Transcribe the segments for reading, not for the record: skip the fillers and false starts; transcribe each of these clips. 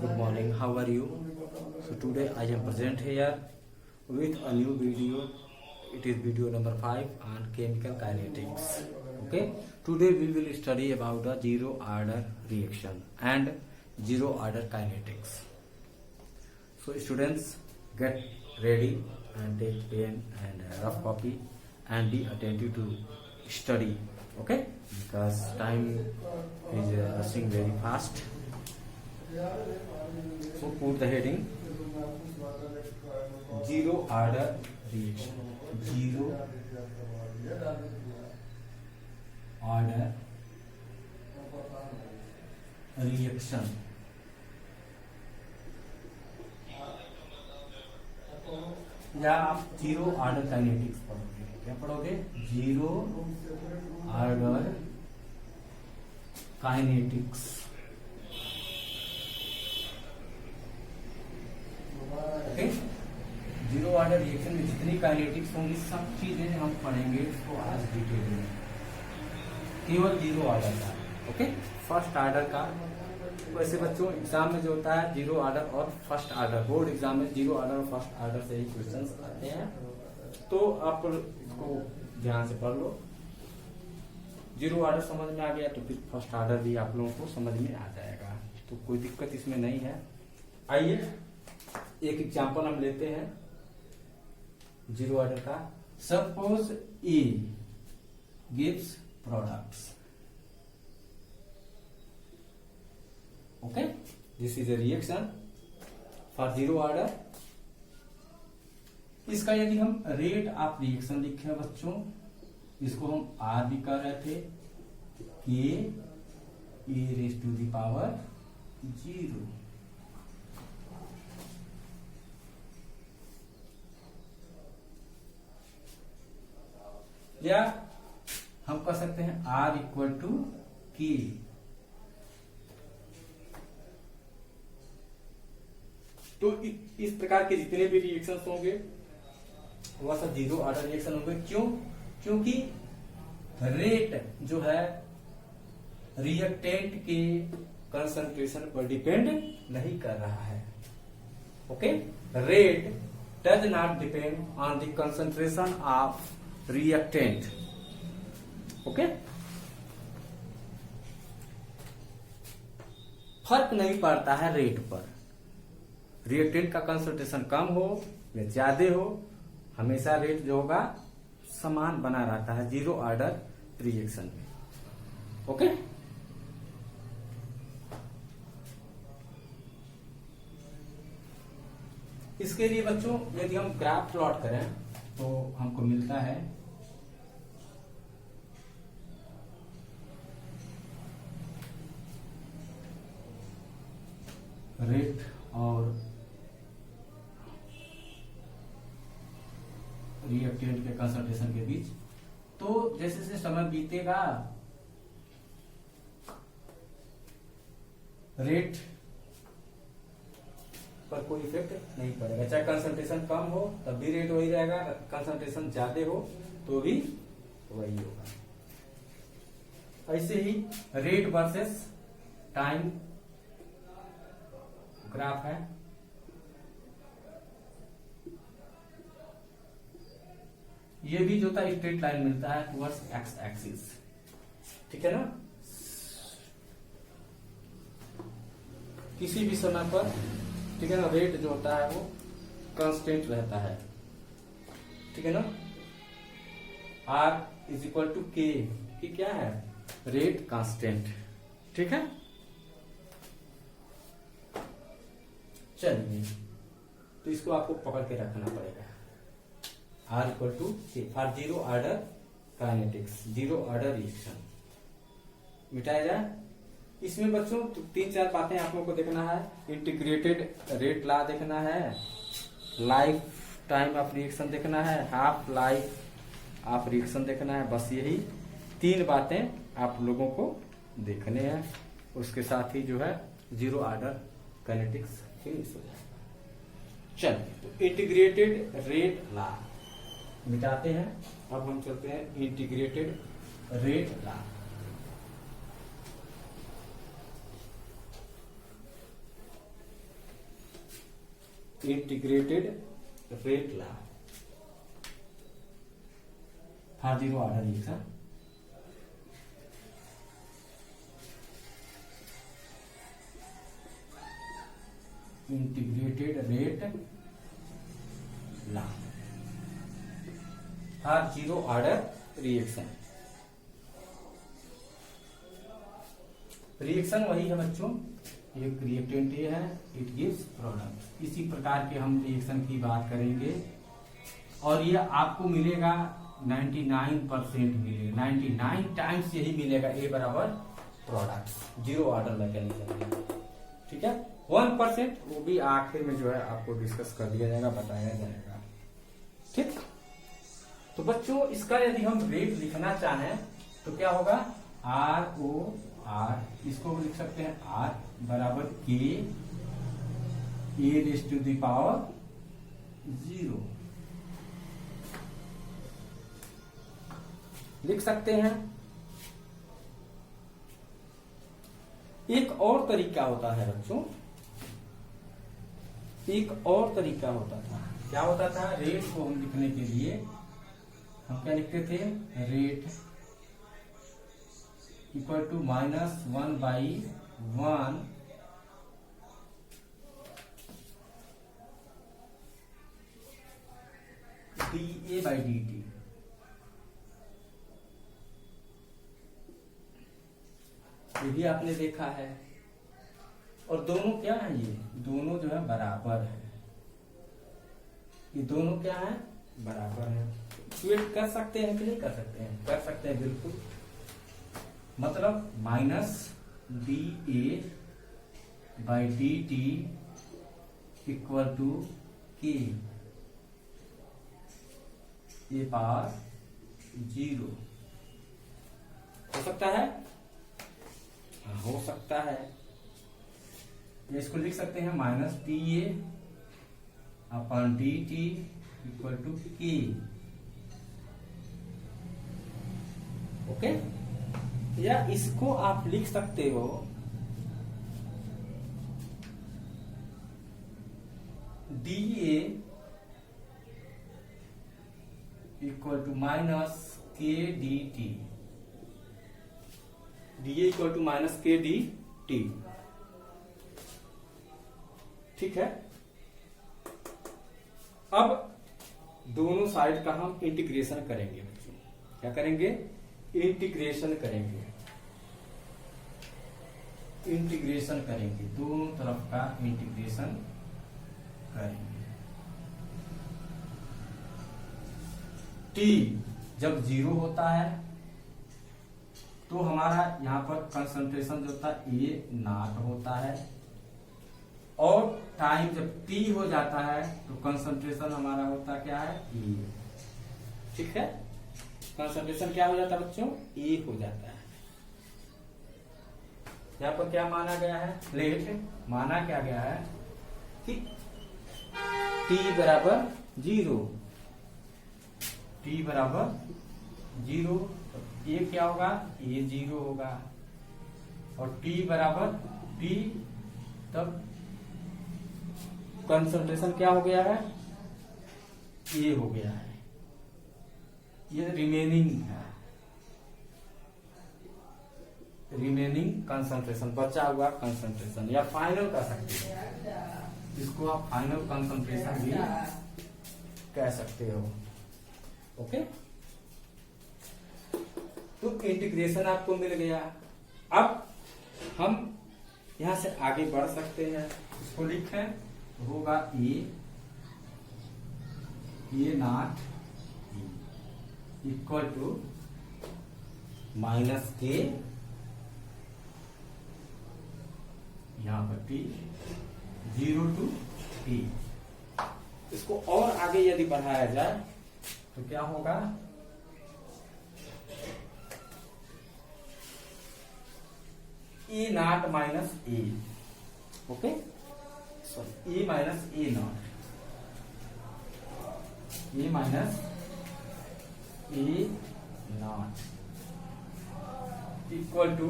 good morning. How are you? So today I am present here with a new video. It is video number 5 on chemical kinetics. Okay. Today we will study about the zero order reaction and zero order kinetics. So students, get ready and take pen and rough copy and be attentive to study. Okay, because time is rushing very fast. So put the heading zero order reaction. Zero order reaction. या आप zero order kinetics पढ़ोगे. क्या पढ़ोगे? Zero order kinetics. Okay. Zero order reaction में जितनी kinetics होंगी सब चीजें हम पढ़ेंगे इसको आज डिटेल में. केवल जीरो ऑर्डर का. ओके. फर्स्ट ऑर्डर का वैसे बच्चों एग्जाम में जो होता है जीरो ऑर्डर और फर्स्ट ऑर्डर, बोर्ड एग्जाम में जीरो ऑर्डर और फर्स्ट ऑर्डर से ही क्वेश्चंस आते हैं. तो आप इसको ध्यान से पढ़ लो. जीरो ऑर्डर समझ में आ गया तो फिर फर्स्ट ऑर्डर भी आप लोगों को समझ में आ जाएगा. तो कोई दिक्कत इसमें नहीं है. आइए एक एग्जांपल हम लेते हैं जीरो ऑर्डर का. Suppose A gives products. Okay, this is a reaction for zero order. इसका यदि हम रेट ऑफ रिएक्शन लिखे बच्चों, इसको हम आर भी कर रहे थे, के ए रेज टू द पावर 0. या हम कह सकते हैं आर इक्वल टू के. तो इस प्रकार के जितने भी रिएक्शंस होंगे वह सब जीरो ऑर्डर रिएक्शन होंगे. क्यों? क्योंकि रेट जो है रिएक्टेंट के कंसंट्रेशन पर डिपेंड नहीं कर रहा है. Okay. Rate does not depend on the concentration of reactant. Okay. फर्क नहीं पड़ता है रेट पर. रिएक्टेंट का कंसंट्रेशन कम हो या ज्यादा हो, हमेशा रेट जो होगा समान बना रहता है जीरो ऑर्डर रिएक्शन में. ओके. इसके लिए बच्चों यदि हम ग्राफ प्लॉट करें तो हमको मिलता है रेट और रिएक्टेंट के कंसंट्रेशन के बीच. तो जैसे जैसे समय बीतेगा रेट पर कोई इफेक्ट नहीं पड़ेगा. चाहे कंसंट्रेशन कम हो तब भी रेट वही रहेगा, कंसंट्रेशन ज्यादा हो तो भी वही होगा. ऐसे ही रेट वर्सेस टाइम ग्राफ है. ये भी जो था स्ट्रेट लाइन मिलता है टुवर्ड्स एक्स एक्सिस. ठीक है ना. किसी भी समय पर, ठीक है ना, रेट जो होता है वो कांस्टेंट रहता है. ठीक है ना. आर इज इक्वल टू के की क्या है? Rate constant. ठीक है. चलिए तो इसको आपको पकड़ के रखना पड़ेगा. आर इक्वल टू के for zero order kinetics, zero order reaction मिटाया जाए. इसमें बच्चों तो 3-4 बातें आप लोगों को देखना है. इंटीग्रेटेड रेट लॉ देखना है, लाइफ टाइम ऑफ रिएक्शन देखना है, हाफ लाइफ ऑफ रिएक्शन देखना है. बस यही 3 बातें आप लोगों को देखने हैं. उसके साथ ही जो है जीरो ऑर्डर काइनेटिक्स फिनिश हो जाएगा. चलिए तो इंटीग्रेटेड रेट लॉ मिटाते हैं. अब हम चलते हैं integrated rate law. Integrated rate law for zero order reaction. Integrated rate law for zero order reaction. Reaction वही है बच्चों, एक रिएक्टेंट ये है, इट गिव्स प्रोडक्ट। इसी प्रकार के हम रिएक्शन की बात करेंगे और ये आपको मिलेगा 99% मिलेगा, 99 टाइम्स यही मिलेगा ए बराबर प्रोडक्ट जीरो ऑर्डर मैकेनिज्म में। ठीक है, 1% वो भी आखिर में जो है आपको डिस्कस कर दिया जाएगा, बताया जाएगा। ठीक, तो बच्चों इसका यदि हम रेट लिखना चाहें तो क्या होगा, ROR, इसको लिख सकते हैं R बराबर K e⁻⁴ लिख सकते हैं। एक और तरीका होता है बच्चों, एक और तरीका होता था, क्या होता था, रेट को हम लिखने के लिए हम क्या लिखते थे, रेट इक्वल टू -1/1 dA/dt। ये भी आपने देखा है। और दोनों क्या है, ये दोनों जो है बराबर है, ये दोनों क्या है, बराबर है। इक्वेट कर सकते हैं कि नहीं कर सकते हैं, कर सकते हैं बिल्कुल। मतलब -dA/dt equal to K e⁻⁴ हो सकता है, हो सकता है। इसको लिख सकते हैं -dA/dt equal to K। Okay, या इसको आप लिख सकते हो dA equal to -kdt, dA equal to -kdt। ठीक है, अब दोनों साइड का हम इंटीग्रेशन करेंगे बच्चों। क्या करेंगे, इंटीग्रेशन करेंगे, इंटीग्रेशन करेंगे, दोनों तरफ का इंटीग्रेशन करेंगे। T जब 0 होता है तो हमारा यहां पर कंसंट्रेशन जो होता है A0 होता है, और टाइम जब T हो जाता है तो कंसंट्रेशन हमारा होता क्या है, E। ठीक है, कंसंट्रेशन क्या हो जाता है बच्चों, E हो जाता है। यहाँ पर क्या माना गया है, रेट माना क्या गया है कि T बराबर 0, T बराबर 0, ये क्या होगा, ये 0 होगा, और T बराबर T, तब कंसंट्रेशन क्या हो गया है, ये हो गया है, ये रिमेनिंग है, रिमेनिंग कंसंट्रेशन, बचा हुआ कंसंट्रेशन, या फाइनल कर सकते हैं, इसको आप फाइनल कंसंट्रेशन भी कह सकते हो। ओके, तो इंटीग्रेशन आपको मिल गया। अब हम यहां से आगे बढ़ सकते हैं, इसको लिखें, होगा A0 इक्वल टू -K, यहां पर T 0 to T। इसको और आगे यदि बढ़ाया जाए तो क्या होगा, E0 minus A, okay, sorry E minus A0, E minus A0 equal to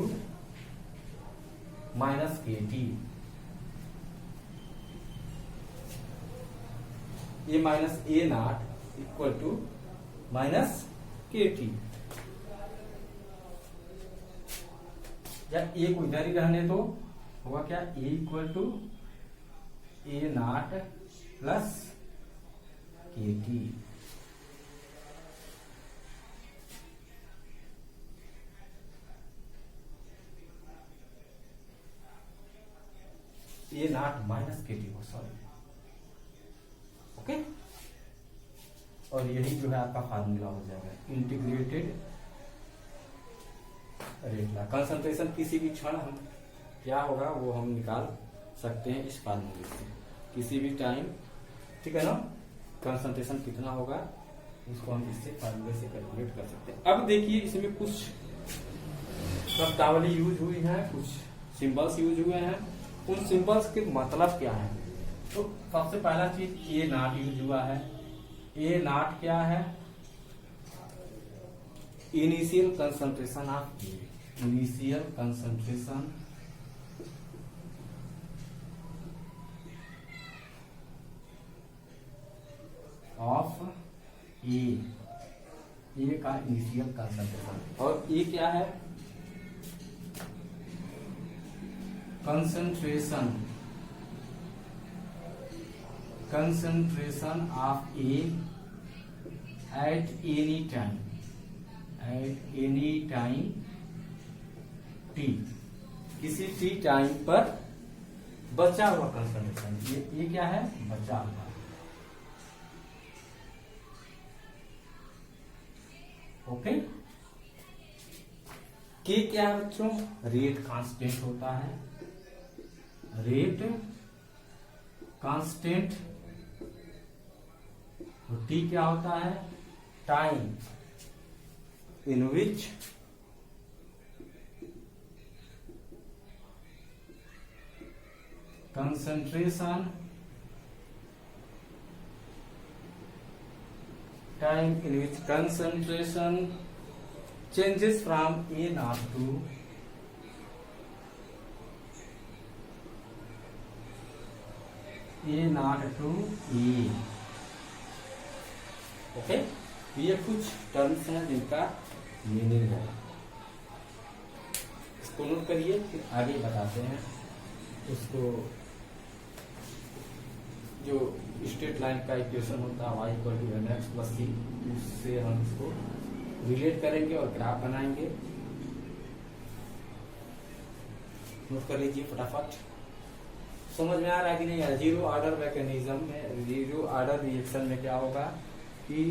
-KT। A minus A naught equal to minus के टी, या ए को इधर ही रहने दो, होगा क्या A equal to A naught plus K T. A naught minus के टी को, सॉरी, ओके। और यही जो है आपका फार्मूला हो जाएगा इंटीग्रेटेड रेट लॉ। कंसंट्रेशन किसी भी क्षण हम क्या होगा वो हम निकाल सकते हैं इस फार्मूले से, किसी भी टाइम, ठीक है ना। कंसंट्रेशन कितना होगा उसको हम इससे फार्मूले से कैलकुलेट कर सकते हैं। अब देखिए इसमें कुछ शब्दावली यूज हुई है, कुछ सिंबल्स यूज हुए हैं, उन सिंबल्स के मतलब क्या है। तो सबसे पहला चीज ए नॉट यूज हुआ है। ए नॉट क्या है, initial concentration of A, initial concentration of A, A का इनिशियल कंसंट्रेशन। और ए क्या है, concentration, concentration of A at any time, at any time T, किसी टी टाइम पर बचा हुआ कंसंट्रेशन। ये क्या है, बचा हुआ। ओके, के क्या है बच्चों, रेट कांस्टेंट होता है, रेट कांस्टेंट। टी क्या होता है, time in which concentration, time in which concentration changes from A naught to A naught to E। Okay, ये कुछ टर्म्स हैं जिनका मीनिंग है, इसको नोट करिए, फिर आगे बताते हैं। उसको जो स्ट्रेट लाइन का इक्वेशन होता है y equal to M x plus C, उससे हम इसको रिलेट करेंगे और ग्राफ बनाएंगे। नोट कर लीजिए फटाफट, समझ में आ रहा है कि नहीं यार। जीरो ऑर्डर मैकेनिज्म में, जीरो ऑर्डर रिएक्शन में क्या होगा कि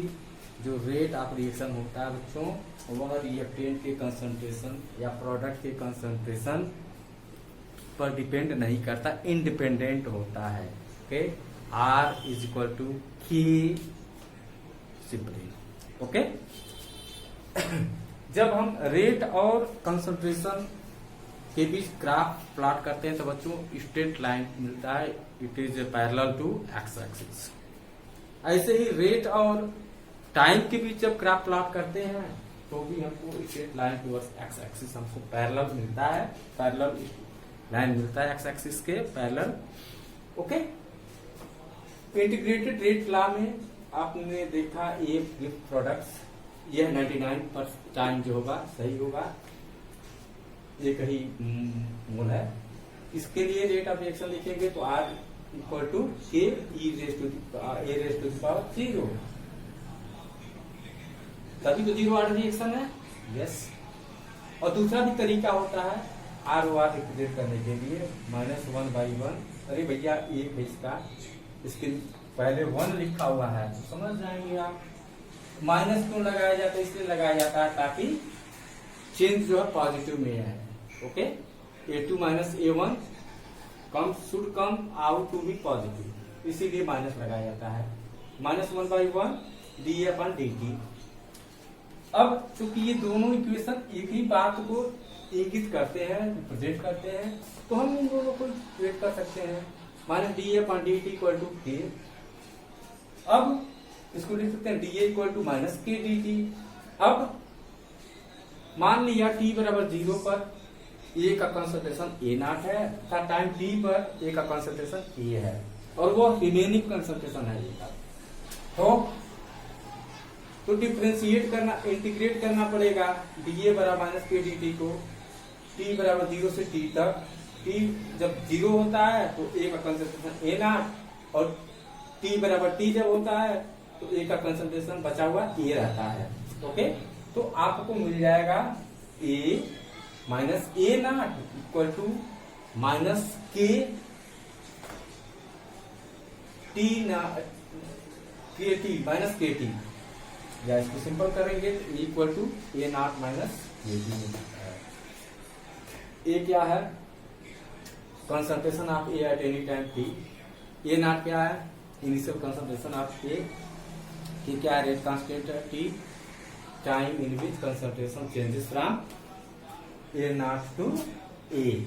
जो रेट ऑफ रिएक्शन होता है बच्चों, वह रिएक्टेंट के कंसंट्रेशन या प्रोडक्ट के कंसंट्रेशन पर डिपेंड नहीं करता, इंडिपेंडेंट होता है। Okay, R is equal to k simply. Okay, जब हम रेट और कंसंट्रेशन के बीच ग्राफ प्लॉट करते हैं तो बच्चों स्ट्रेट लाइन मिलता है, it is parallel to x axis. ऐसे ही रेट और टाइम के बीच जब ग्राफ प्लॉट करते हैं तो भी हमको straight line towards x axis हमको पैरेलल मिलता है, पैरेलल लाइन मिलता है एक्स एक्सिस के parallel. Okay, integrated rate law में आपने देखा ए प्रोडक्ट्स, यह 99 टाइम जो होगा सही होगा, ये कहीं मोल है। इसके लिए रेट ऑफ रिएक्शन लिखेंगे तो R इक्वल टू के e raise to the power 0, तभी तो जीरो ऑर्डर रिएक्शन है। यस, और दूसरा भी तरीका होता है आर ओ आर रिप्रेजेंट करने के लिए, -1/1। अरे भैया ये इसका इसके पहले 1 लिखा हुआ है तो समझ जाएंगे आप। माइनस क्यों लगाया जाता है, इसलिए लगाया जाता है ताकि चेंज जो है पॉजिटिव में है। Okay, A2 minus A1 should come out to be positive, इसीलिए माइनस लगाया जाता है। -1/1 dA/dt। अब चूंकि ये दोनों इक्वेशन एक ही बात को इंगित करते हैं, रिप्रेजेंट करते हैं, तो हम इन दोनों को इक्वेट कर सकते हैं। -dA/dt equal to k। अब इसको लिख सकते हैं dA इक्वल टू -kdt। अब मान लिया t बराबर 0 पर A का कंसंट्रेशन A नॉट है, टाइम t पर A का कंसंट्रेशन A है, और वो रिमेनिंग कंसंट्रेशन है A का। तो डिफ्रेंशिएट करना, इंटीग्रेट करना पड़ेगा डीए बराबर माइनस के डी टी को, टी बराबर 0 से टी तक। टी जब 0 होता है तो ए का कंसंट्रेशन ए नॉट, और टी बराबर टी जब होता है तो ए का कंसंट्रेशन बचा हुआ ए रहता है। ओके, तो आपको मिल जाएगा A minus A naught equal to minus के टी के टी माइनस के टी, या इसको सिंपल करेंगे तो equal to A naught minus के टी। ए क्या है? Concentration of A at any time T. A naught क्या है? Initial concentration of A. T क्या है? रेट कांस्टेंट है T, time in which concentration changes from A naught to A.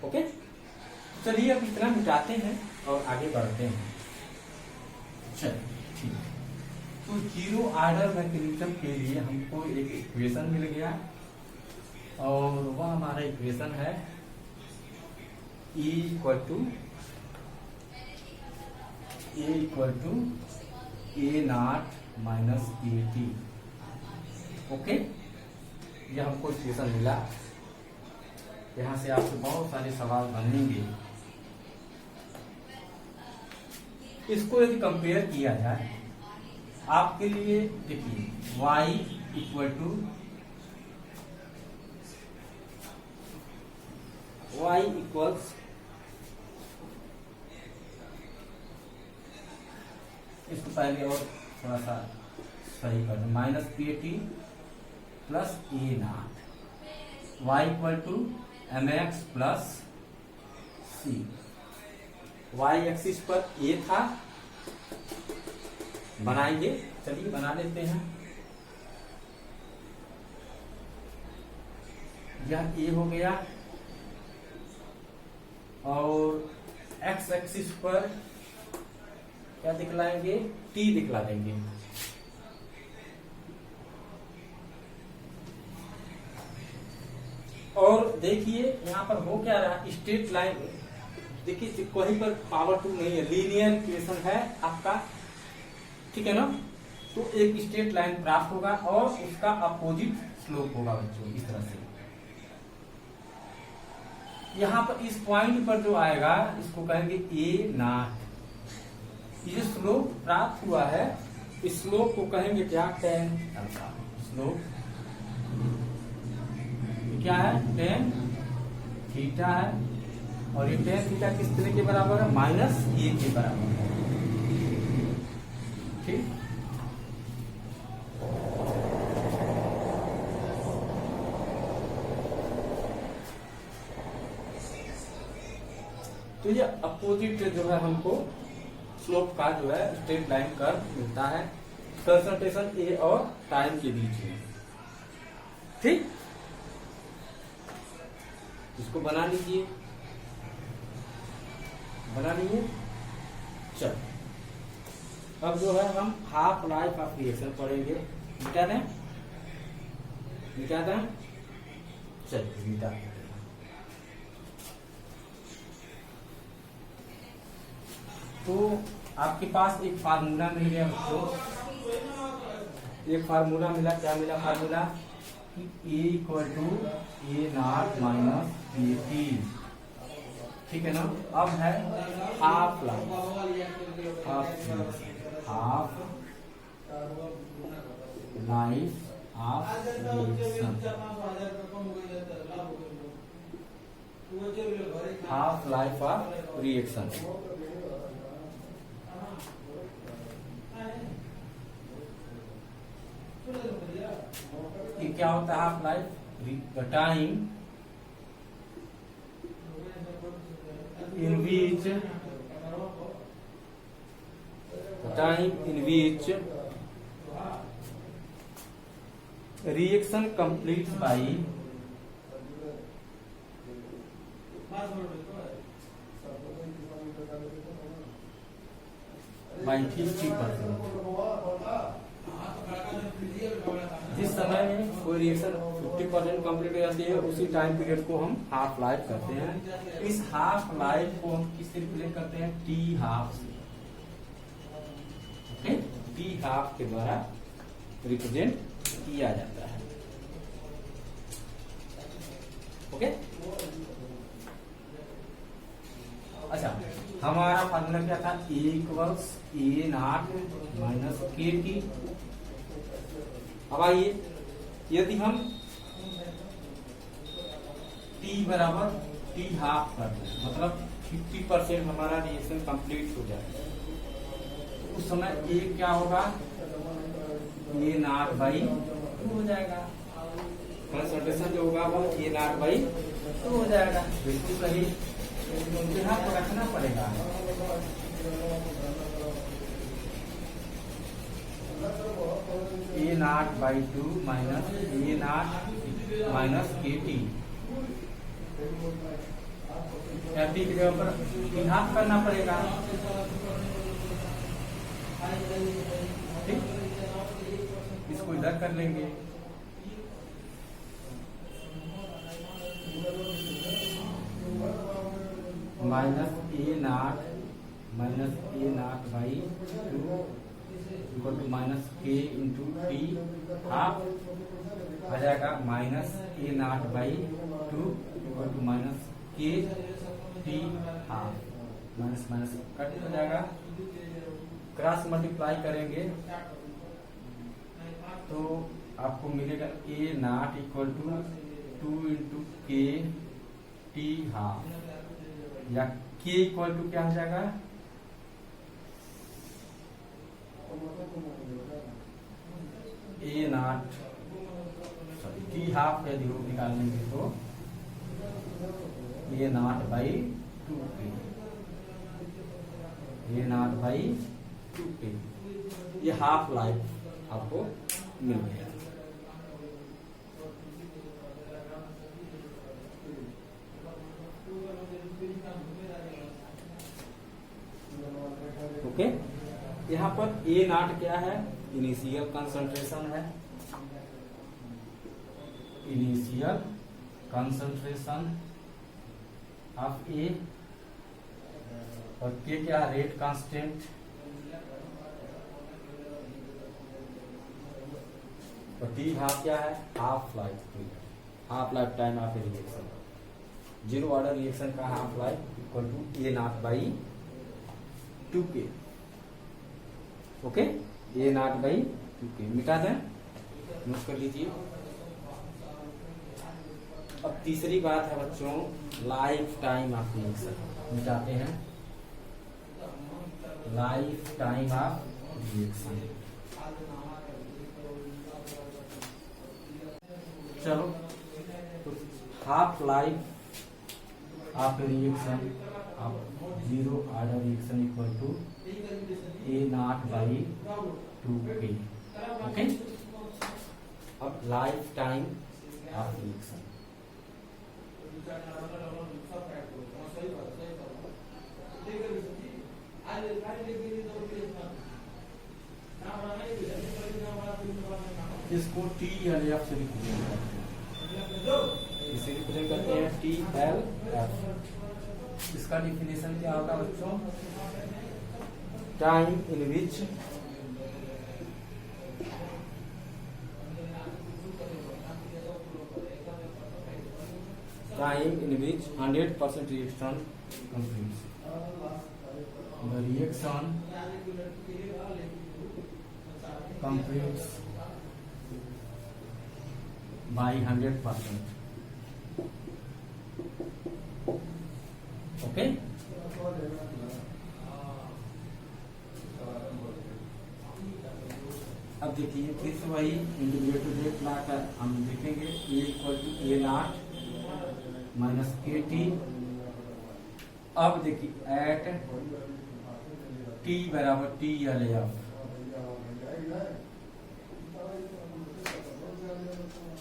Okay, चलिए अब इतना मिटाते हैं और आगे बढ़ते हैं। चलिए ठीक, तो जीरो ऑर्डर मैकेनिज्म के लिए हमको एक इक्वेशन मिल गया, और वह हमारा इक्वेशन है E equal to A naught minus a t. Okay, यह हमको इक्वेशन मिला। यहां से आपसे बहुत सारे सवाल बनेंगे। इसको यदि कंपेयर किया जाए आपके लिए, देखिए y equal to y equals, इसको पहले और थोड़ा सा सही कर दें, minus p t plus a naught, y equal to M x plus c. y axis पर a था, बनाएंगे, चलिए बना लेते हैं। यह a हो गया, और x एक्सिस पर क्या दिखलाएंगे? t दिखला देंगे। और देखिए यहाँ पर हो क्या रहा, स्ट्रेट लाइन, देखिए कहीं पर पावर 2 नहीं है, लीनियर इक्वेशन है आपका, ठीक है ना। तो एक स्ट्रेट लाइन प्राप्त होगा और उसका अपोजिट स्लोप होगा बच्चों, इस तरह से। यहाँ पर इस पॉइंट पर जो आएगा इसको कहेंगे ए नॉट। ये स्लोप प्राप्त हुआ है, इस स्लोप को कहेंगे क्या? Tan alpha. स्लोप क्या है? टेन थीटा है, और ये टेन थीटा किस तरह के बराबर है? माइनस ए के बराबर है। ठीक, तो ये अपोजिट जो है हमको स्लोप का जो है स्ट्रेट लाइन कर्व मिलता है कंसंट्रेशन ए और टाइम के बीच में। ठीक, इसको बना लीजिए, बना लीजिए। चल, अब जो है हम हाफ लाइफ ऑफ रिएक्शन पढ़ेंगे। मिटा दें, मिटा दें, चलिए मिटा दें। तो आपके पास एक फार्मूला मिल गया बच्चों, एक फार्मूला मिला। क्या मिला formula? A equal to A naught minus a t, ठीक है ना। अब है half life, half life of reaction, half life of reaction. ये क्या होता है? Half life, time in which reaction completes by 50%। जिस समय में कोई रिएक्शन 50% कंप्लीट हो जाती है, उसी टाइम पीरियड को हम हाफ लाइफ करते हैं। इस हाफ लाइफ को हम किससे रिप्रेजेंट करते हैं? टी हाफ से। ओके, टी हाफ के द्वारा रिप्रेजेंट किया जाता है। ओके, अच्छा हमारा फार्मूला क्या था, ए इक्वल्स ए नॉट माइनस के टी। अब आइए, यदि हम टी बराबर टी हाफ कर दें, मतलब 50% हमारा रिएक्शन कंप्लीट हो जाए, तो उस समय ए क्या होगा, ए नॉट बाई 2 हो जाएगा। कंसंट्रेशन जो होगा वो ए नॉट बाई 2 हो जाएगा। बिल्कुल सही, यहाँ पर रखना पड़ेगा। A naught by 2 minus A naught minus के टी, टी की जगह पर टी हाफ करना पड़ेगा। ठीक, इसको इधर कर लेंगे। Minus A naught by 2 equal to minus K into T half आ जाएगा। Minus A naught by 2 equal to minus के T half, minus minus cut हो जाएगा। क्रॉस मल्टीप्लाई करेंगे तो आपको मिलेगा A naught equal to 2 into K T half, या के इक्वल टू क्या हो जाएगा, A naught sorry T half यदि रूप निकालेंगे तो A naught by 2 A naught by 2 ये हाफ लाइफ आपको मिल गया। ओके, यहाँ पर ए नॉट क्या है, इनिशियल कंसंट्रेशन है, इनिशियल कंसंट्रेशन ऑफ ए, और के क्या, रेट कांस्टेंट, और टी हाफ क्या है, half life time of a reaction. Zero order reaction का half life equal to A naught by 2k। Okay, A naught by 2k मिटा दें, note कर लीजिए। अब तीसरी बात है बच्चों, लाइफ टाइम ऑफ रिएक्शन मिटाते हैं। लाइफ टाइम ऑफ रिएक्शन, चलो तो half life of reaction of zero order reaction equal to A naught by 2k। Okay, अब लाइफ टाइम ऑफ रिएक्शन, इसको टी एल एफ से रिप्रेजेंट करते हैं, इसे रिप्रेजेंट करते हैं टी एल एफ। इसका डिफिनेशन क्या होगा बच्चों, time in which time in which 100% reaction completes. The reaction completes by 100%. Okay? अब देखिए फिर से वही इंटीग्रेटेड ला कर हम देखेंगे, A equal to A naught minus के टी। अब देखिए एट टी बराबर टी एल एफ,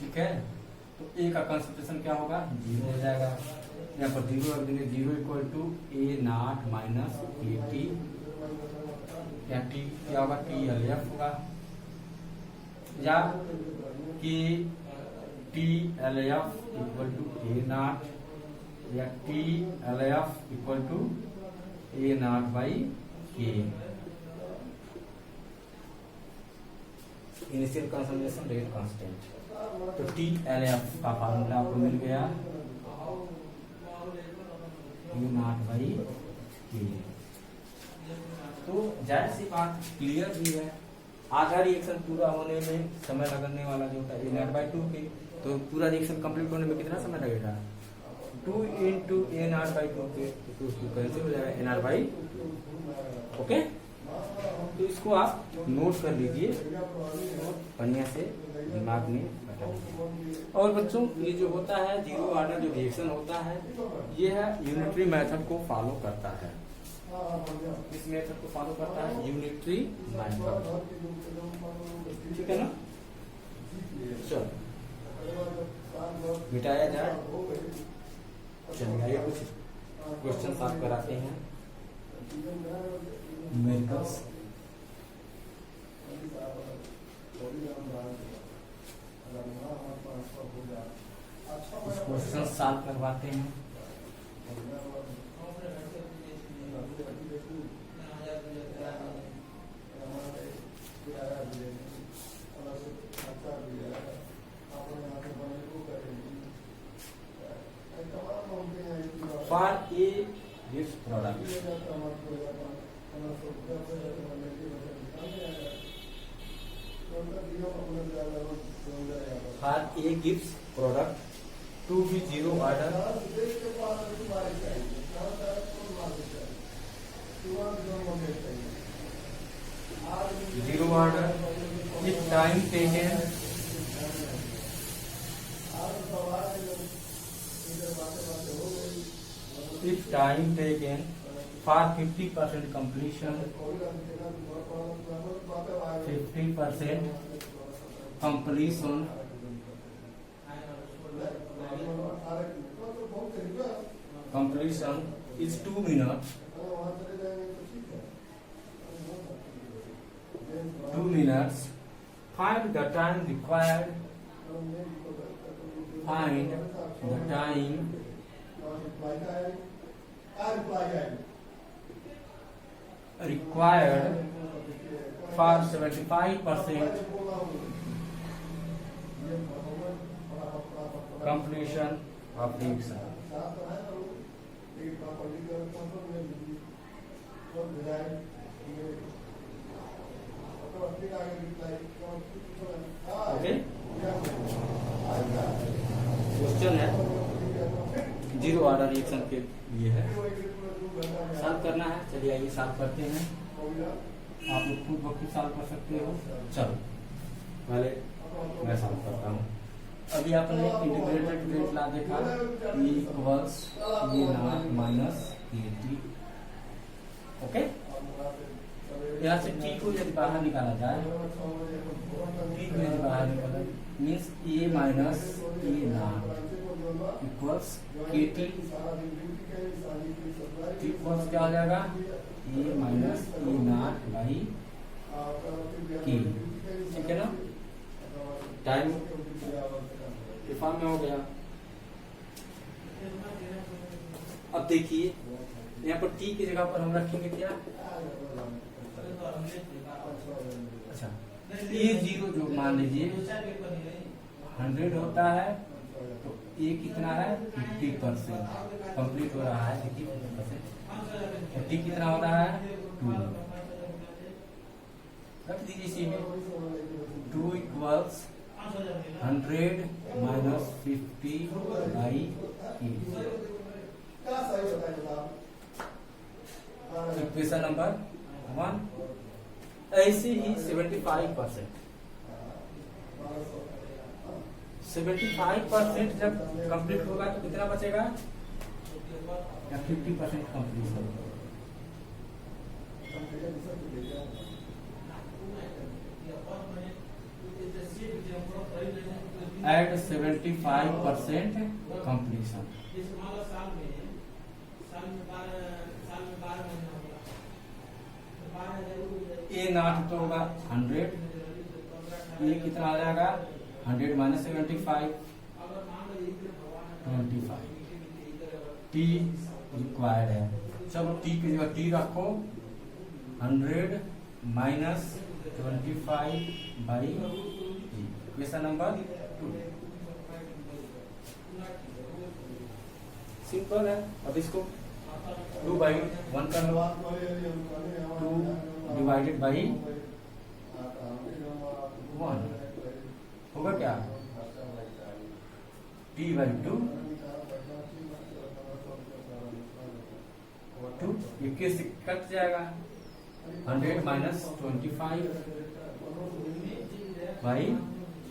ठीक है, तो ए का कंसंट्रेशन क्या होगा, 0 हो जाएगा। यहाँ पर 0 रख देंगे, 0 equal to A naught minus के टी, या टी क्या होगा, टी एल एफ होगा, या कि T L F equal to A naught, या T L F equal to A naught by K. Initial concentration rate constant. तो TLF का फार्मूला आपको मिल गया U0/K। तो जाहिर सी बात क्लियर भी है, आधा रिएक्शन पूरा होने में समय लगने वाला जो होता है A0/2K, तो पूरा रिएक्शन कंप्लीट होने में कितना समय लगेगा 2 × A0/2K, तो उसको कैसे हो जाएगा A0/2। ओके, तो इसको आप नोट कर लीजिए, बढ़िया से दिमाग में बैठा लीजिए। और बच्चों ये जो होता है जीरो ऑर्डर जो रिएक्शन होता है ये है यूनिटरी मेथड को फॉलो करता है। इस मेथड को फॉलो करता है यूनिटरी मेथड, ठीक है ना। चलो मिटाया जाए, चलिए आइए कुछ क्वेश्चन सॉल्व कराते हैं। न्यूमेरिकल्स क्वेश्चन सॉल्व करवाते हैं। For a gives product, for a gives product to be zero order, zero order if time taken for 50% completion, 50% completion is 2 minutes. 2 minutes. Find the time required. Find the time required for 75% completion of reaction. Okay, question है zero order reaction के लिए है, solve करना है। चलिए आइए solve करते हैं, आप लोग खुद ब खुद सॉल्व कर सकते हो। चलो पहले मैं सॉल्व करता हूँ। अभी आपने इंटीग्रेटेड रेट ला देखा, E equals A0 minus A3। Okay, यहाँ से T को यदि बाहर निकाला जाए, T को यदि बाहर निकाला means A minus A0 equals KT। T equals क्या हो जाएगा A माइनस A0/K, ठीक है ना। टाइम फॉर्म में हो गया। अब देखिए यहाँ पर T की जगह पर हम रखेंगे क्या, अच्छा A0 जो मान लीजिए 100 होता है, तो A कितना है 50% कंप्लीट हो रहा है, देखिए 50%। और T कितना हो रहा है 2, रख दीजिए इसी में 2 इक्वल्स 100 माइनस 50/8। Equation number 1। ऐसे ही 75% जब कंप्लीट होगा तो कितना बचेगा, या 50% कंप्लीट होगा। At 75% completion, A0 तो होगा 100, ये कितना आ जाएगा 100 माइनस 75 25। T रिक्वायर्ड है, चलो T की जगह T रखो 100 minus 25/e। Question number 2 simple है। अब इसको 2/1 कर लो, 2 डिवाइडेड बाई 1 होगा क्या, t/2 2 21 से कट जाएगा, 100 minus 25 by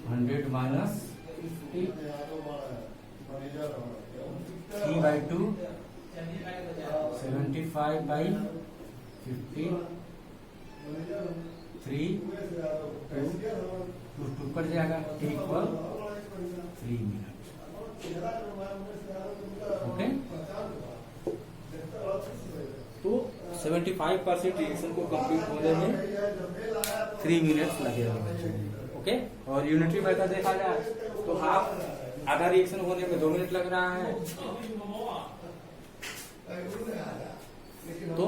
100 minus 50 3/2 75 by 50 3 2 cut जाएगा, इक्वल 3 मिनट। ओके, तो 75% रिएक्शन को कंप्लीट होने में 3 मिनट्स लगेगा। ओके, और यूनिटरी मेथड देखा जाए तो हाफ आधा रिएक्शन होने में 2 मिनट लग रहा है, तो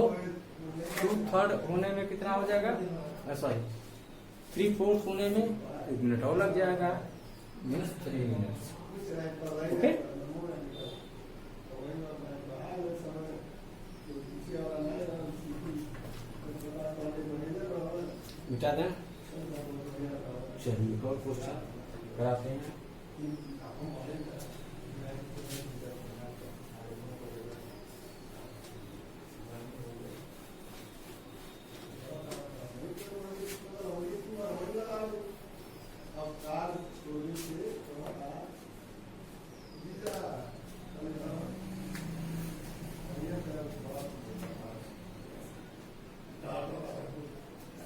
2/3 होने में कितना हो जाएगा, सॉरी 3/4 होने में 1 मिनट और लग जाएगा, मीन्स 3 मिनट्स। ओके, मिटा दें। चलिए एक और क्वेश्चन कराते हैं।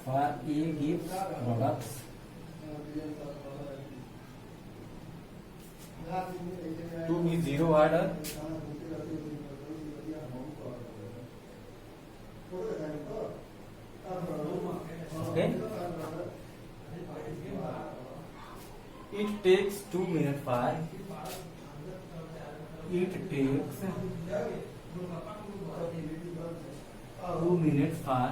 For A gives products to be zero order, okay, it takes 2 minutes for it takes 2 minutes for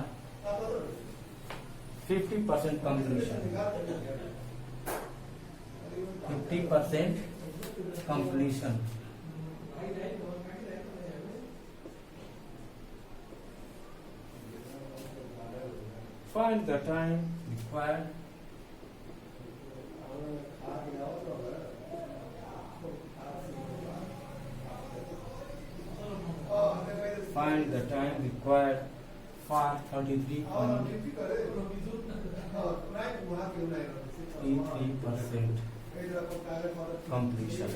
50% completion, 50% completion. Find the time required. Find the time required for 33.83% completion.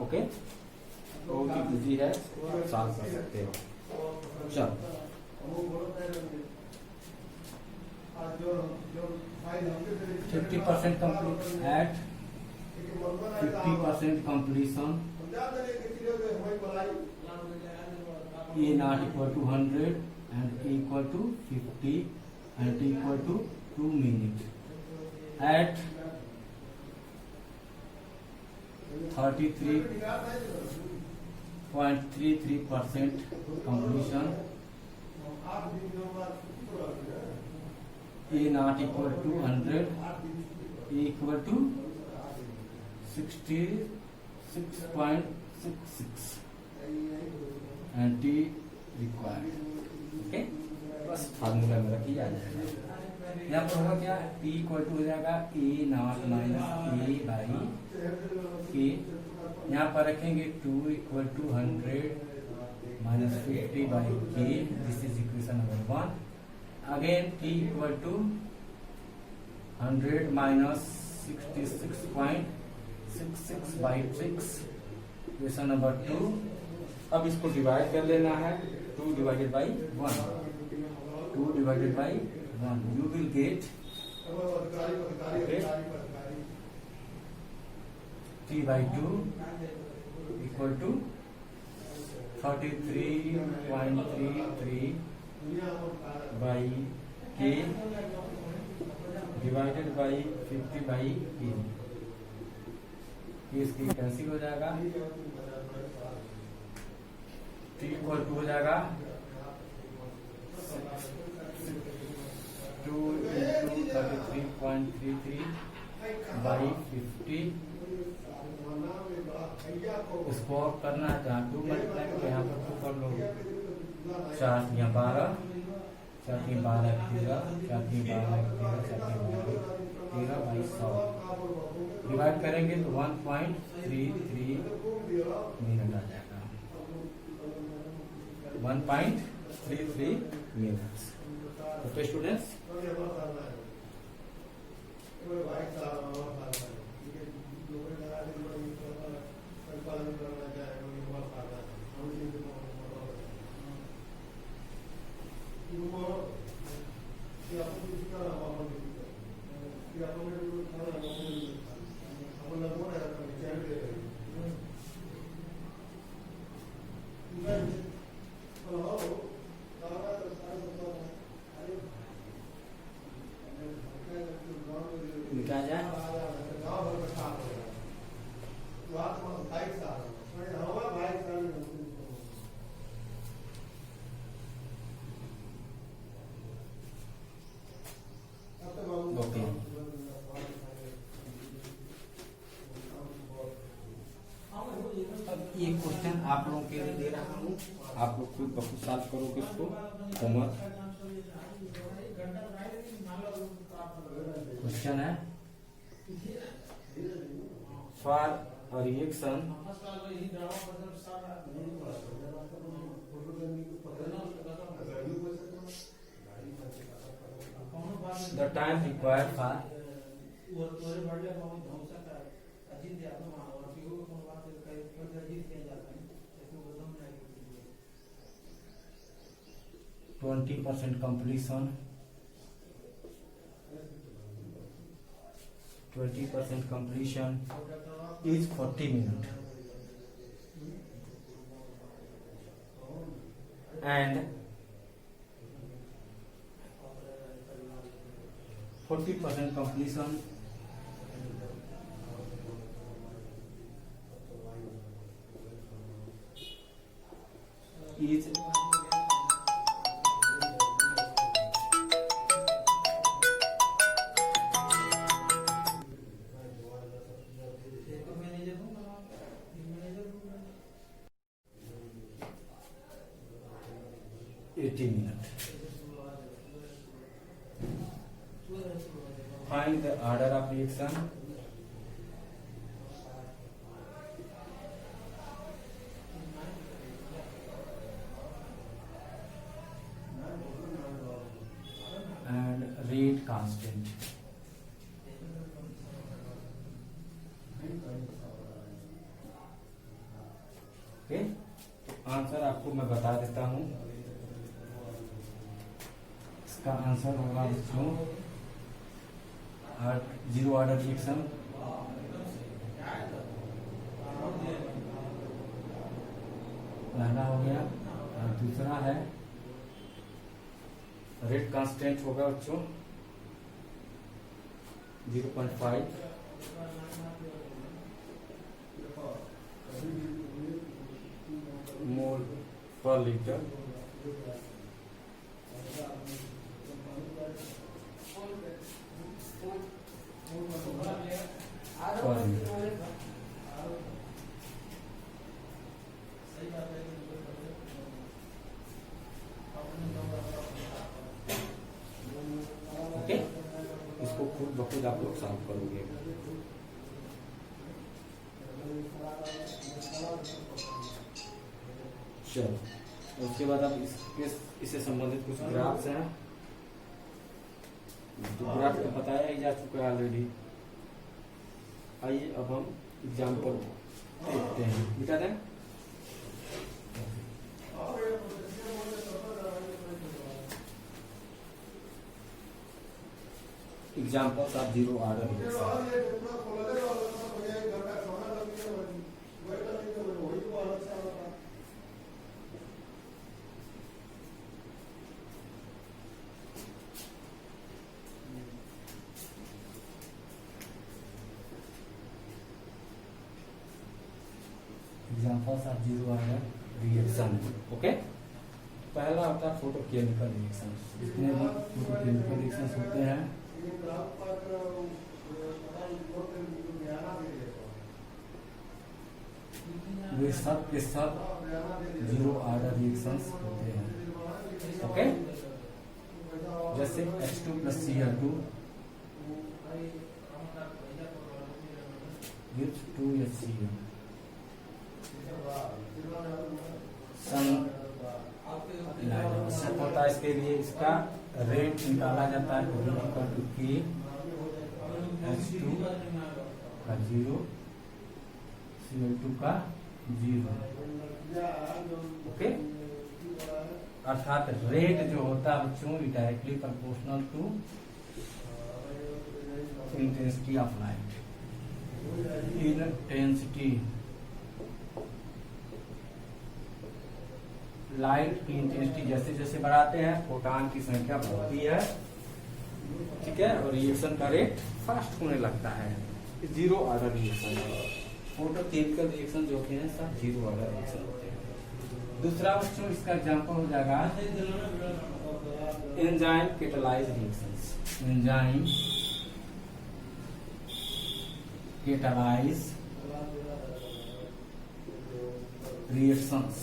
Okay, बहुत ही easy है, solve कर सकते हो। चलो 50% complete at 50% completion, A not equal to 100 and A equal to 50 and T equal to 2 minutes at 33.33% completion, A not equal to 100, A equal to 66.66 and T required. Okay, बस formula में रखी आ जाएगा। यहाँ पर होगा क्या, T इक्वल टू हो जाएगा A naught minus A by K। यहाँ पर रखेंगे 2 equal to 100 minus 50 by K। This is equation number 1। Again T equal to 100 minus 66.66 by 6, equation number 2। अब इसको डिवाइड कर लेना है, 2 divided by 1, 2 divided by 1, you will get T by 2 equal to 33.33 by K divided by 50 by E. ये इसकी cancel हो जाएगा, t equal to हो जाएगा 2 into 33.33 बाई 50। इसको ऑफ करना है जहाँ 2 मल्टीप्लाई करो, यहाँ पर 2 कर लो, 4 या 12, 4 3 12 13, 4 3 12 13, 4 3 12 13 बाई 100 डिवाइड करेंगे तो 1.33 मिनट आ जाएगा, 1.33 मिनट्स। ओके स्टूडेंट्स, क्या जाए ओके। अब ये क्वेश्चन आप लोगों के लिए दे रहा हूँ, आप लोग खुद बखुद सॉल्व करोगे इसको। होमवर्क क्वेश्चन है, for a reaction the time required for 20% completion, 20% completion is 40 minutes and 40% completion is minutes. Find the order of reaction and rate constant. Okay, answer आपको मैं बता देता हूं। इसका आंसर होगा बच्चों जीरो ऑर्डर रिएक्शन पहला हो गया, और दूसरा है रेट कांस्टेंट होगा बच्चों 0.5 मोल पर लीटर ओके, इसको खुद बखुद आप लोग सॉल्व करोगे। चलो, उसके बाद अब इससे संबंधित कुछ ग्राफ्स हैं, तो ग्राफ तो बताया ही जा चुका है ऑलरेडी। आइए अब हम एग्जाम्पल देखते हैं, मिटा दें। Examples of zero order reaction. Examples of zero order reaction. Okay, पहला होता है फोटोकेमिकल रिएक्शन। जितने भी फोटोकेमिकल रिएक्शंस होते हैं वे सब के सब जीरो ऑर्डर रिएक्शंस होते हैं। ओके, जैसे H2 plus Cl2 gives 2HCl। सब होता है, इसके लिए इसका रेट निकाला जाता है कि H2 का 0 Cl2 का 0। ओके, अर्थात रेट जो होता है बच्चों directly proportional to intensity of light. Intensity, light की इंटेंसिटी जैसे जैसे बढ़ाते हैं फोटॉन की संख्या बढ़ती है, ठीक है, और रिएक्शन का रेट फास्ट होने लगता है। Zero order reaction, photochemical reaction जो होते हैं सब जीरो ऑर्डर रिएक्शन होते हैं। दूसरा बच्चों इसका एग्जांपल हो जाएगा enzyme catalyse reactions. Enzyme catalyse reactions,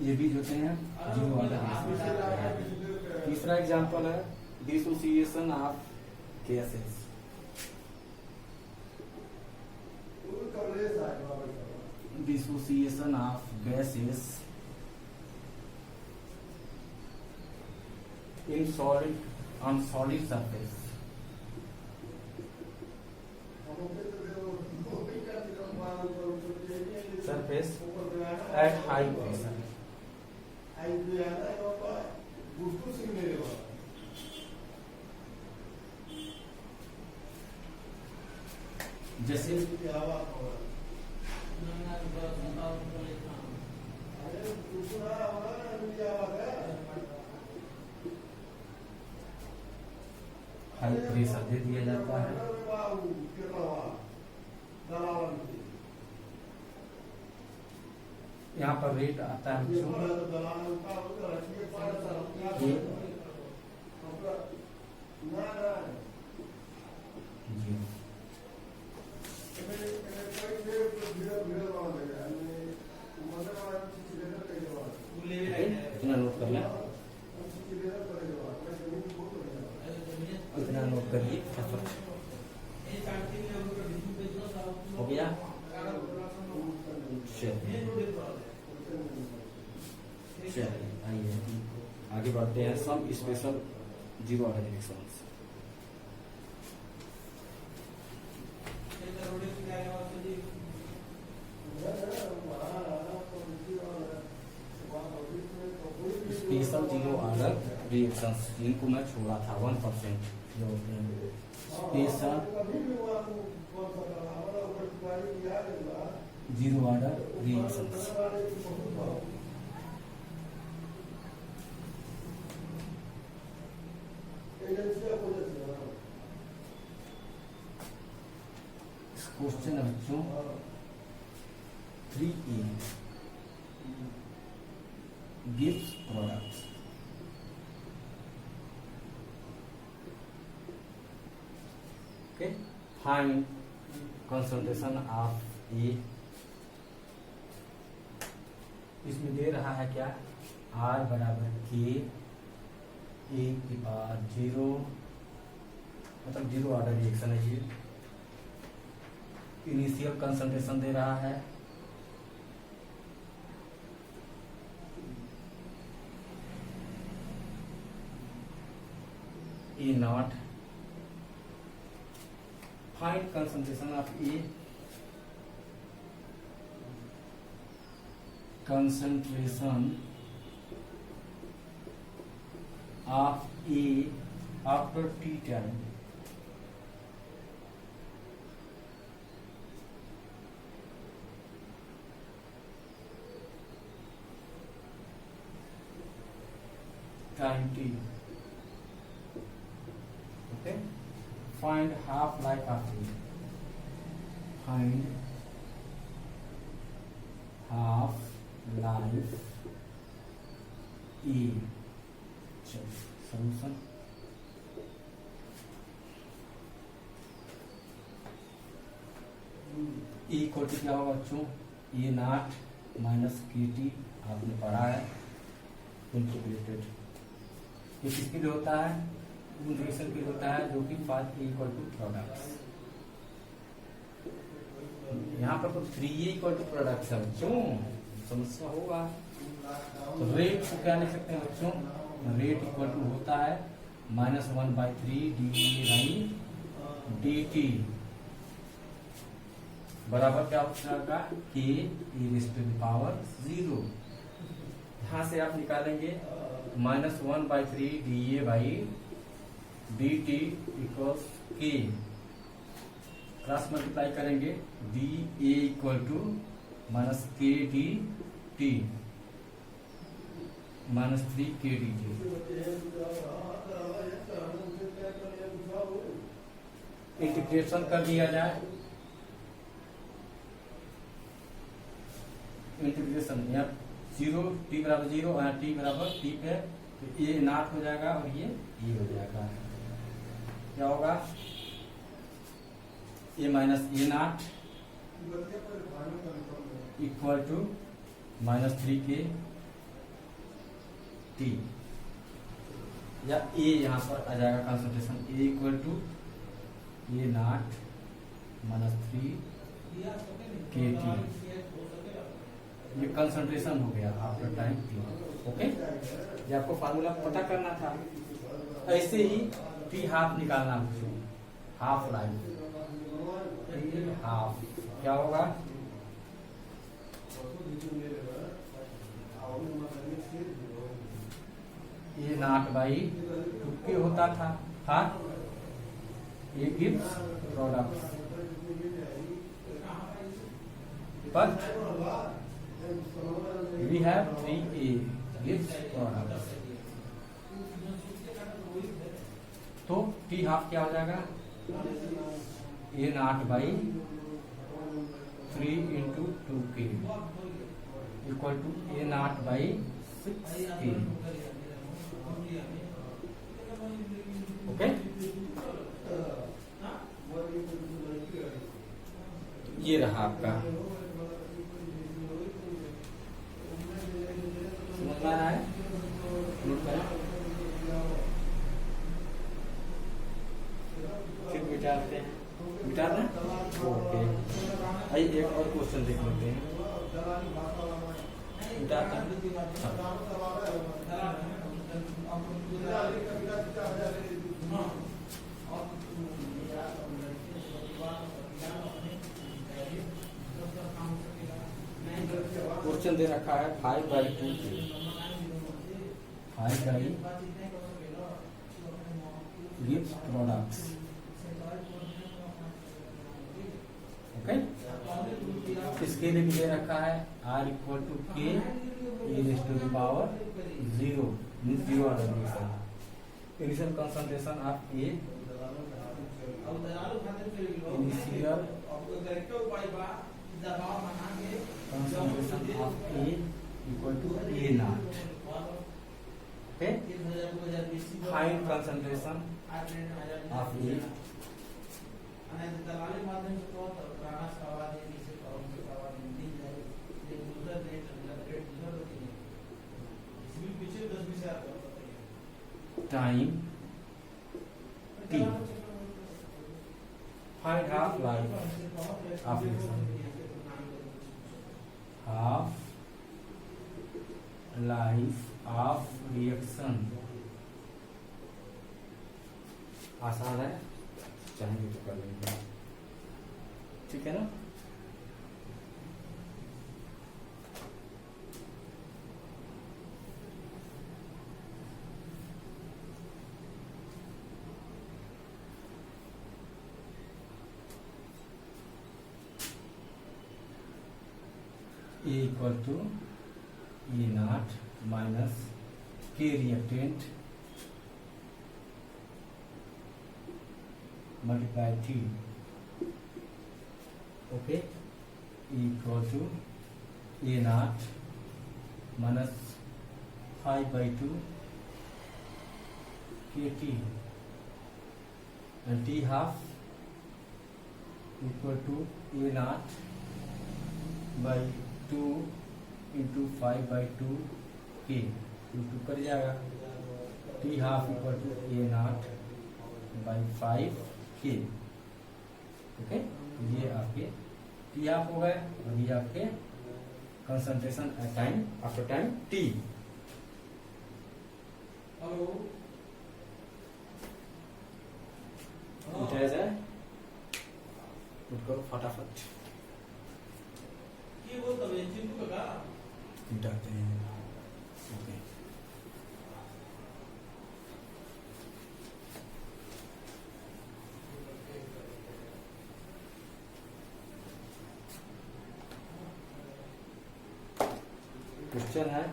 ये भी जो होते हैं जीरो ऑर्डर रिएक्शंस। तीसरा एग्जांपल है dissociation of gases। Dissociation of gases in solid on solid surface। Surface at high pressure। जैसे हाई प्रेशर दे दिया जाता है, यहाँ पर रेट आता है इतना नोट कर लें, इतना नोट करिए। हो गया, चलिए आइए आगे बढ़ते हैं। Some special zero order reactions. Special zero order reactions जिनको मैं छोड़ा था 1% जो होते हैं special zero order reactions. Question है बच्चों 3A gives products। okay, find concentration of A। इसमें दे रहा है क्या, R बराबर K A की पावर 0, मतलब जीरो ऑर्डर रिएक्शन है ये। इनिशियल कंसंट्रेशन दे रहा है E naught। Find concentration of E, concentration of E after T time. Time T Okay. Find half life of E. Find half life E. Solution. E equal to क्या होगा बच्चों? A naught minus के t, आपने पढ़ा है integrated. ये किसके लिए होता है? इंटीग्रेशन के लिए होता है, जो कि path a equal to products. यहाँ पर तो 3a इक्वल टू प्रोडक्ट्स है बच्चों, समस्या होगा। तो रेट को क्या लिख सकते हैं बच्चों? रेट इक्वल टू होता है -1/3 डी बराबर क्या होगा? के e⁻0। यहां से आप निकालेंगे -1/3 dt equals k, cross multiply करेंगे d a equal to -k dt -3 k dt। Integration कर दिया जाए, इंटीग्रेशन यहाँ 0 t बराबर 0 और t बराबर t पे, तो ए नॉट हो जाएगा और ये हो जाएगा। क्या होगा? A minus A naught equal to -3 K T, या ए यहाँ पर आ जाएगा concentration, A equal to A naught -3 K T. ये कंसंट्रेशन हो गया आफ्टर टाइम टी। ओके, ये आपको फार्मूला पता करना था। ऐसे ही टी हाफ निकालना, हाफ लाइफ हाफ क्या होगा? ए नॉट बाई 2k होता था ये gives product, but we have 3a gives products। तो टी हाफ क्या हो जाएगा? A naught by 3 into 2k equal to A naught by 6k। Okay, ये रहा आपका। समझ में आ रहा है? नोट करें, फिर विचारते हैं। विचारना? ओके, आइए एक और क्वेश्चन देख लेते हैं। विचारते हैं। क्वेश्चन दे रखा है 5/2 gives products। ओके, इसके लिए भी दे रखा है r equal to k e⁻0 means 0 order. Initial concentration of A, initial concentration of A equal to A naught। Okay, find concentration of A। Time t, find half life of reaction। Half life of reaction आसान है, चाहेंगे तो कर लेंगे। ठीक है ना? A equal to A naught minus K reactant multiply T, okay, equal to A naught minus 5/2 K T, and T half equal to A naught by 2 into 5/2 K, two कर जाएगा, T half equal to A naught by 5 K, okay. ये आपके T half हो गए और ये आपके concentration at time after time t. Hello, उठाया जाए, उठ करो फटाफट, ये वो तब ये चिंटू का उठाते हैं, ओके। क्वेश्चन है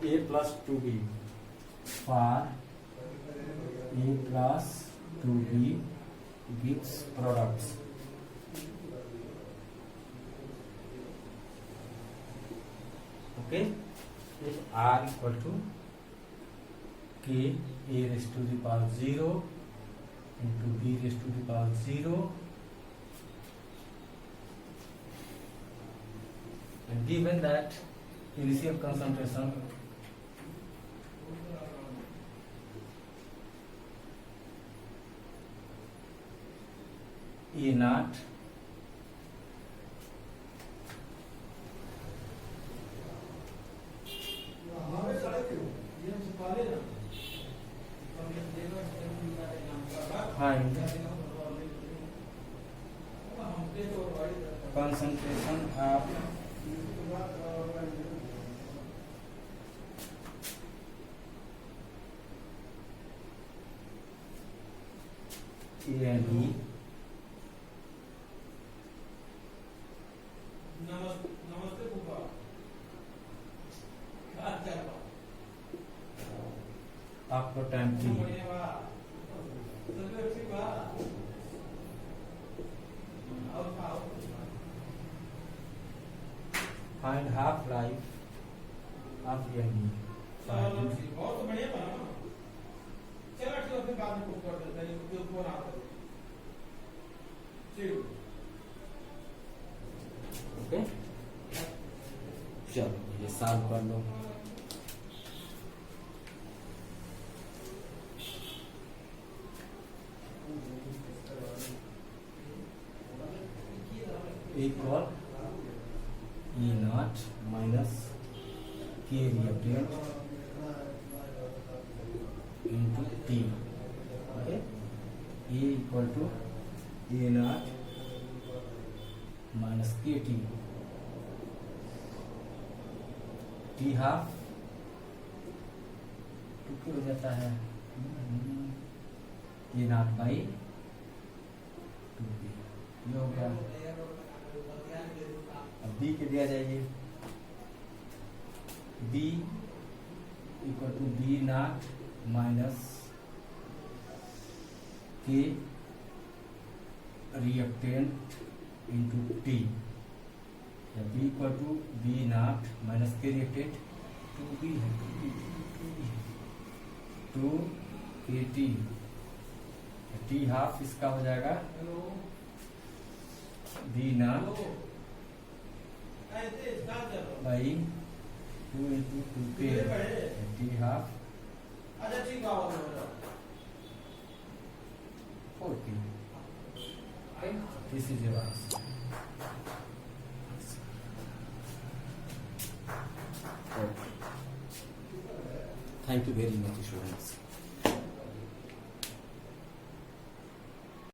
a plus 2b for a plus 2b gives products, okay. r equal to k a raise to the power 0 into b raise to the power 0 and given that initial concentration A naught find concentration of A and B नमस्ते फूफा, क्या चल रहा? after time t, बढ़िया बा, सब ठीक बा, और खाओ, find half life of A and B, चलो ठीक, बहुत बढ़िया बा ना, चलो ठीक है, फिर बाद में कुछ कर देते हैं, जो फोन आता है, ठीक, ओके। चलो ये सॉल्व कर लो, equal E naught minus K reactant into T, okay. E equal to A naught minus KT, T half 2 हो जाता है, A naught बाई 2B, ये हो गया। अब B के दिया जाइए, B equal to B naught minus K reactant into T, या B equal to B naught minus K reactant 2B है, 2 KT, T हाफ इसका हो जाएगा हेलो, B naught ऐसे स्टार्ट कर लो, by 2 into 2K, T half अच्छा ठीक है, आओ आओ, 4K, okay, this is your answer. Okay. Thank you very much, students.